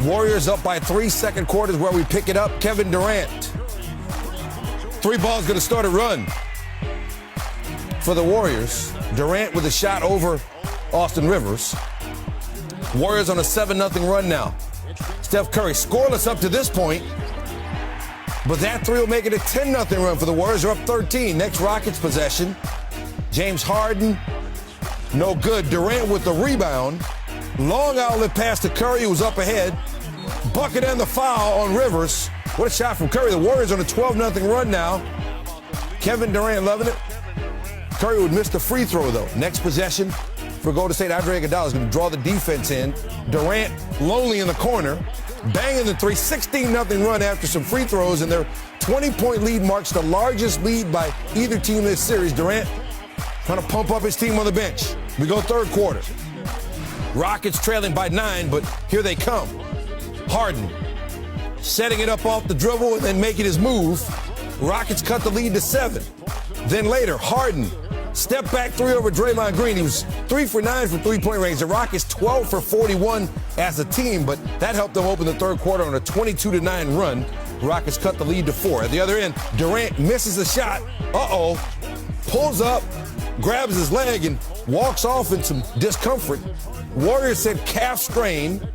Warriors up by 3, second quarter is where we pick it up. Kevin Durant. 3 balls going to start a run for the Warriors. Durant with a shot over Austin Rivers. Warriors on a 7-0 run now. Steph Curry scoreless up to this point, but that 3 will make it a 10-0 run for the Warriors. They're up 13. Next Rockets possession. James Harden, no good. Durant with the rebound. Long outlet pass to Curry, who was up ahead. Bucket and the foul on Rivers. What a shot from Curry. The Warriors on a 12-0 run now. Kevin Durant loving it. Curry would miss the free throw, though. Next possession for Golden State. Andre Iguodala is going to draw the defense in. Durant lonely in the corner. Banging the 3. 16-0 run after some free throws, and their 20-point lead marks the largest lead by either team this series. Durant trying to pump up his team on the bench. We go third quarter. Rockets trailing by 9, but here they come. Harden setting it up off the dribble and then making his move. Rockets cut the lead to 7. Then later, Harden step back 3 over Draymond Green. He was 3 for 9 from three-point range. The Rockets 12 for 41 as a team, but that helped them open the third quarter on a 22-9 run. Rockets cut the lead to 4. At the other end, Durant misses a shot. Pulls up, grabs his leg, and walks off in some discomfort. Warriors said calf strain.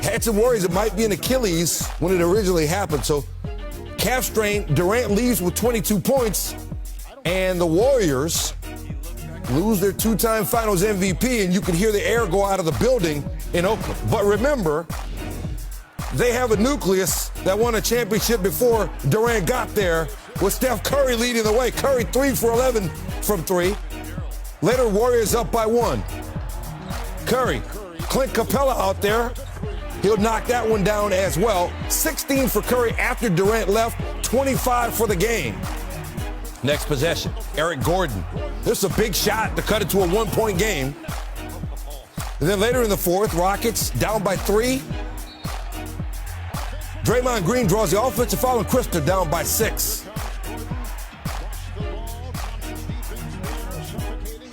Had some worries it might be an Achilles when it originally happened. So calf strain, Durant leaves with 22 points, and the Warriors lose their 2-time Finals MVP, and you can hear the air go out of the building in Oakland. But remember, they have a nucleus that won a championship before Durant got there, with Steph Curry leading the way. Curry 3 for 11 from 3. Later, Warriors up by 1. Curry, Clint Capella out there. He'll knock that one down as well. 16 for Curry after Durant left, 25 for the game. Next possession, Eric Gordon. This is a big shot to cut it to a 1-point game. And then later in the fourth, Rockets down by 3. Draymond Green draws the offensive foul, and Krister down by 6.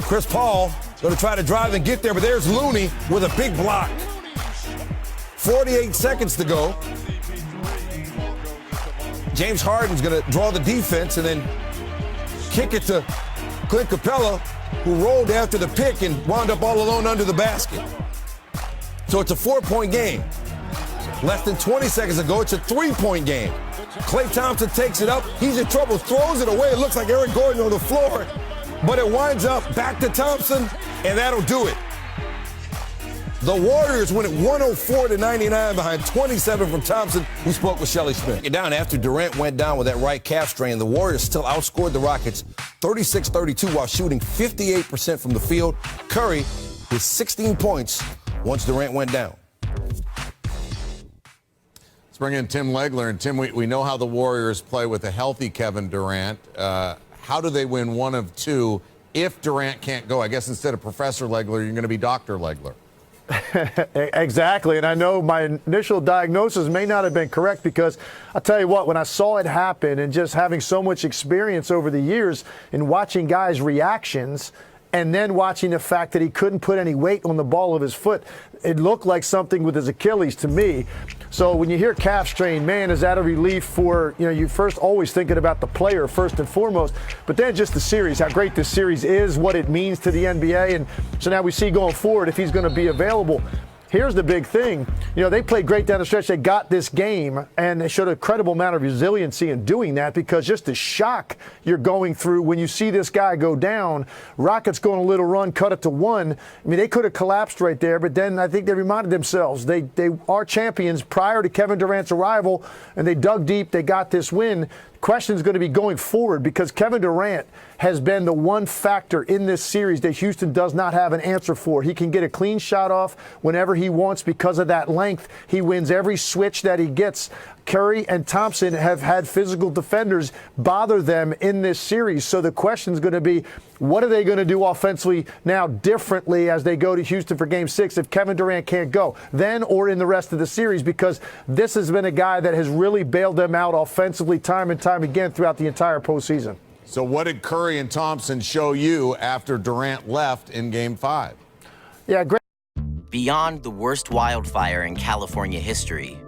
Chris Paul going to try to drive and get there, but there's Looney with a big block. 48 seconds to go. James Harden's going to draw the defense and then kick it to Clint Capella, who rolled after the pick and wound up all alone under the basket. So it's a 4-point game. Less than 20 seconds ago, it's a 3-point game. Klay Thompson takes it up. He's in trouble, throws it away. It looks like Eric Gordon on the floor, but it winds up back to Thompson, and that'll do it. The Warriors win it 104-99 behind 27 from Thompson, who spoke with Shelly Smith. Get down after Durant went down with that right calf strain. The Warriors still outscored the Rockets 36-32 while shooting 58% from the field. Curry with 16 points once Durant went down. Let's bring in Tim Legler. And Tim, we know how the Warriors play with a healthy Kevin Durant. How do they win one of two if Durant can't go? I guess instead of Professor Legler, you're going to be Dr. Legler. Exactly, and I know my initial diagnosis may not have been correct, because I'll tell you what, when I saw it happen and just having so much experience over the years in watching guys' reactions and then watching the fact that he couldn't put any weight on the ball of his foot, it looked like something with his Achilles to me. So when you hear calf strain, man, is that a relief for, you first always thinking about the player first and foremost, but then just the series, how great this series is, what it means to the NBA. And so now we see going forward if he's going to be available. Here's the big thing. They played great down the stretch. They got this game, and they showed a credible amount of resiliency in doing that, because just the shock you're going through when you see this guy go down, Rockets go on a little run, cut it to 1. I mean, they could have collapsed right there, but then I think they reminded themselves they are champions prior to Kevin Durant's arrival, and they dug deep. They got this win. Question is going to be going forward, because Kevin Durant has been the one factor in this series that Houston does not have an answer for. He can get a clean shot off whenever he wants because of that length. He wins every switch that he gets. Curry and Thompson have had physical defenders bother them in this series. So the question is going to be, what are they going to do offensively now differently as they go to Houston for Game 6 if Kevin Durant can't go then or in the rest of the series? Because this has been a guy that has really bailed them out offensively time and time again throughout the entire postseason. So what did Curry and Thompson show you after Durant left in Game 5? Yeah, great. Beyond the worst wildfire in California history,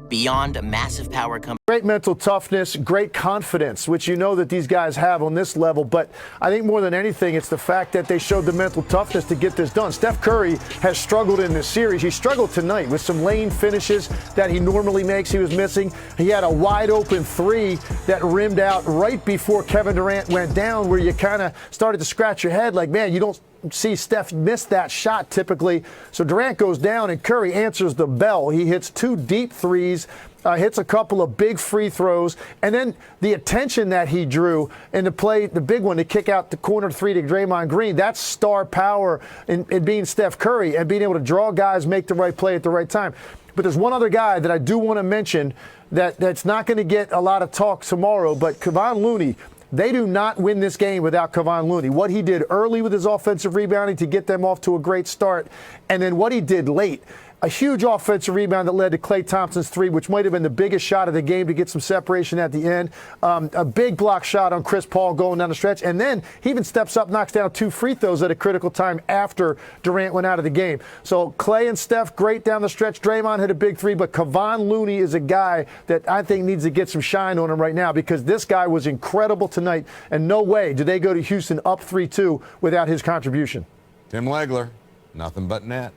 beyond a massive power company. Great mental toughness, great confidence, which you know that these guys have on this level. But I think more than anything, it's the fact that they showed the mental toughness to get this done. Steph Curry has struggled in this series. He struggled tonight with some lane finishes that he normally makes. He was missing. He had a wide open three that rimmed out right before Kevin Durant went down, where you kind of started to scratch your head like, man, you don't see Steph miss that shot typically. So Durant goes down and Curry answers the bell. He hits 2 deep threes, hits a couple of big free throws, and then the attention that he drew in the play, the big one to kick out the corner 3 to Draymond Green, that's star power in being Steph Curry and being able to draw guys, make the right play at the right time. But there's one other guy that I do want to mention that's not going to get a lot of talk tomorrow, but Kevon Looney. They do not win this game without Kevon Looney. What he did early with his offensive rebounding to get them off to a great start, and then what he did late. A huge offensive rebound that led to Klay Thompson's 3, which might have been the biggest shot of the game to get some separation at the end. A big block shot on Chris Paul going down the stretch. And then he even steps up, knocks down 2 free throws at a critical time after Durant went out of the game. So Klay and Steph, great down the stretch. Draymond hit a big 3, but Kevon Looney is a guy that I think needs to get some shine on him right now, because this guy was incredible tonight. And no way do they go to Houston up 3-2 without his contribution. Tim Legler, nothing but net.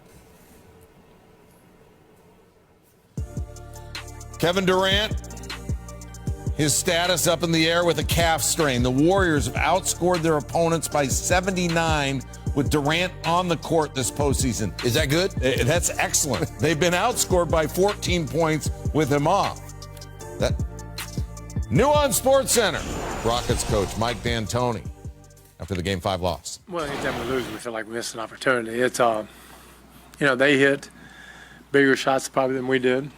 Kevin Durant, his status up in the air with a calf strain. The Warriors have outscored their opponents by 79 with Durant on the court this postseason. Is that good? That's excellent. They've been outscored by 14 points with him off. New on SportsCenter, Rockets coach Mike D'Antoni after the Game 5 loss. Well, anytime we lose, we feel like we missed an opportunity. It's, they hit bigger shots probably than we did.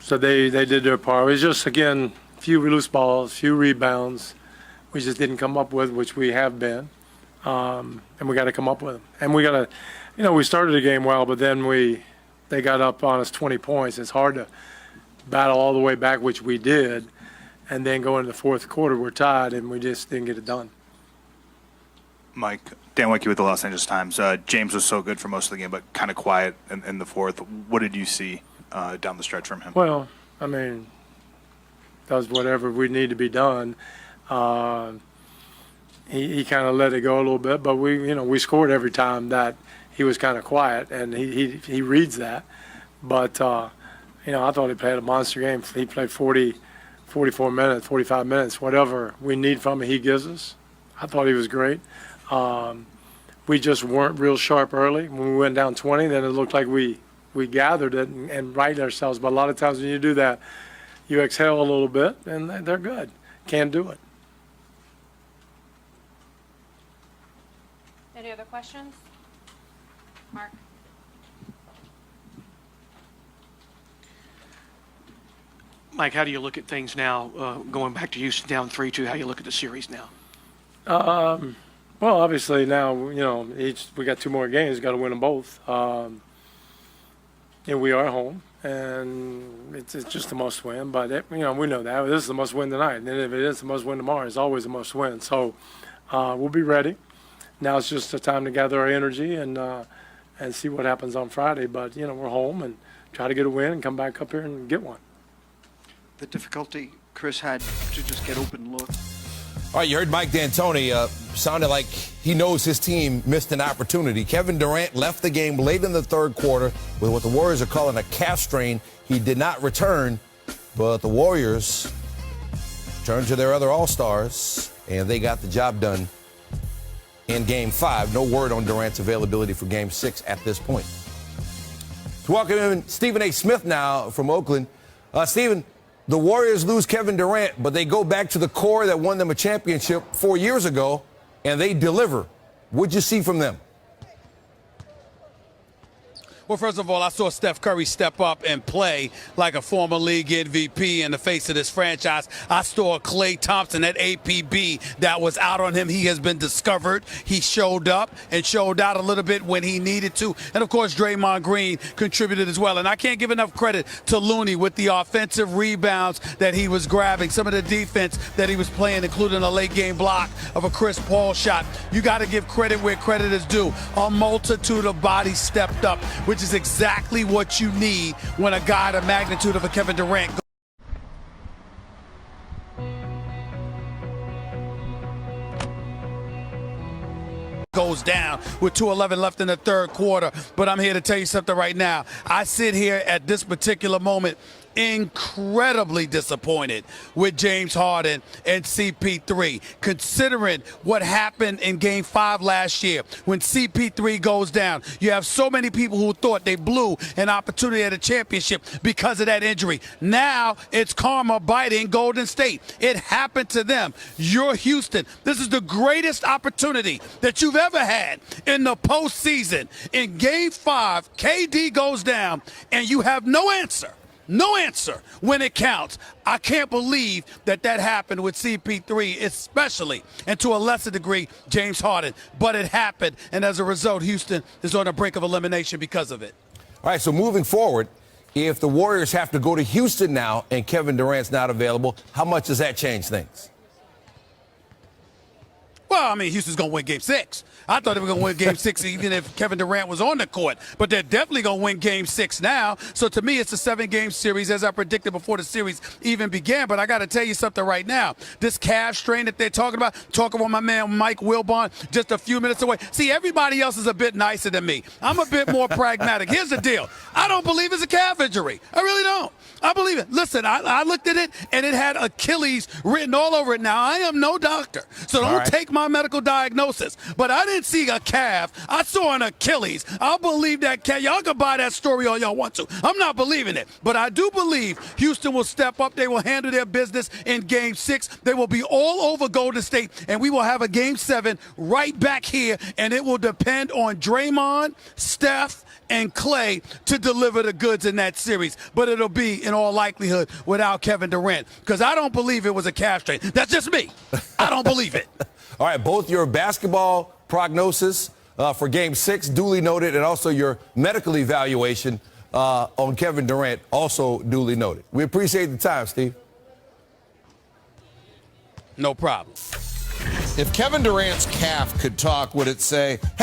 So they did their part. It was just, again, few loose balls, few rebounds we just didn't come up with, which we have been. And we got to come up with them. And we got to, we started the game well, but then they got up on us 20 points. It's hard to battle all the way back, which we did, and then go into the fourth quarter, we're tied, and we just didn't get it done. Mike, Dan Wicke with the Los Angeles Times. James was so good for most of the game, but kind of quiet in the fourth. What did you see down the stretch from him? Well, does whatever we need to be done. He kind of let it go a little bit, but we scored every time that he was kind of quiet, and he reads that. But I thought he played a monster game. He played 40, 44 minutes, 45 minutes, whatever we need from him, he gives us. I thought he was great. We just weren't real sharp early. When we went down 20, then it looked like we gathered it and righted ourselves. But a lot of times when you do that, you exhale a little bit, and they're good. Can't do it. Any other questions? Mark? Mike, how do you look at things now, going back to Houston down 3-2? How do you look at the series now? Well, obviously now, we got 2 more games, got to win them both. And we are home, and it's just a must win. But, we know that. This is the must win tonight. And if it is the must win tomorrow, it's always a must win. So we'll be ready. Now it's just a time to gather our energy and see what happens on Friday. But, we're home and try to get a win and come back up here and get one. The difficulty Chris had to just get open look. All right, you heard Mike D'Antoni. Sounded like he knows his team missed an opportunity. Kevin Durant left the game late in the third quarter with what the Warriors are calling a calf strain. He did not return, but the Warriors turned to their other All-Stars, and they got the job done in Game 5. No word on Durant's availability for Game 6 at this point. To welcome in Stephen A. Smith now from Oakland. Stephen, the Warriors lose Kevin Durant, but they go back to the core that won them a championship 4 years ago, and they deliver. What'd you see from them? Well, first of all, I saw Steph Curry step up and play like a former league MVP in the face of this franchise. I saw Klay Thompson, that APB that was out on him. He has been discovered. He showed up and showed out a little bit when he needed to. And, of course, Draymond Green contributed as well. And I can't give enough credit to Looney with the offensive rebounds that he was grabbing, some of the defense that he was playing, including a late-game block of a Chris Paul shot. You got to give credit where credit is due. A multitude of bodies stepped up, which is exactly what you need when a guy the magnitude of a Kevin Durant goes down with 2:11 left in the third quarter. But I'm here to tell you something right now. I sit here at this particular moment incredibly disappointed with James Harden and CP3, considering what happened in Game 5 last year when CP3 goes down. You have so many people who thought they blew an opportunity at a championship because of that injury. Now it's karma biting Golden State. It happened to them. You're Houston. This is the greatest opportunity that you've ever had in the postseason. In Game 5, KD goes down, and you have no answer. No answer when it counts. I can't believe that happened with CP3, especially, and to a lesser degree, James Harden. But it happened, and as a result, Houston is on the brink of elimination because of it. All right, so moving forward, if the Warriors have to go to Houston now and Kevin Durant's not available, how much does that change things? Well, I mean, Houston's going to win Game 6. I thought they were going to win Game 6 even if Kevin Durant was on the court. But they're definitely going to win Game 6 now. So to me, it's a 7-game series, as I predicted before the series even began. But I got to tell you something right now. This calf strain that they're talking about my man Mike Wilbon just a few minutes away. See, everybody else is a bit nicer than me. I'm a bit more pragmatic. Here's the deal. I don't believe it's a calf injury. I really don't. I believe it. Listen, I looked at it, and it had Achilles written all over it. Now, I am no doctor, so don't take my medical diagnosis. But I didn't see a calf. I saw an Achilles. I'll believe that calf. Y'all can buy that story all y'all want to. I'm not believing it. But I do believe Houston will step up. They will handle their business in Game 6. They will be all over Golden State, and we will have a Game 7 right back here, and it will depend on Draymond, Steph, and Klay to deliver the goods in that series. But it'll be, in all likelihood, without Kevin Durant, because I don't believe it was a calf strain. That's just me. I don't believe it. All right, both your basketball prognosis for Game 6, duly noted, and also your medical evaluation on Kevin Durant, also duly noted. We appreciate the time, Steve. No problem. If Kevin Durant's calf could talk, would it say,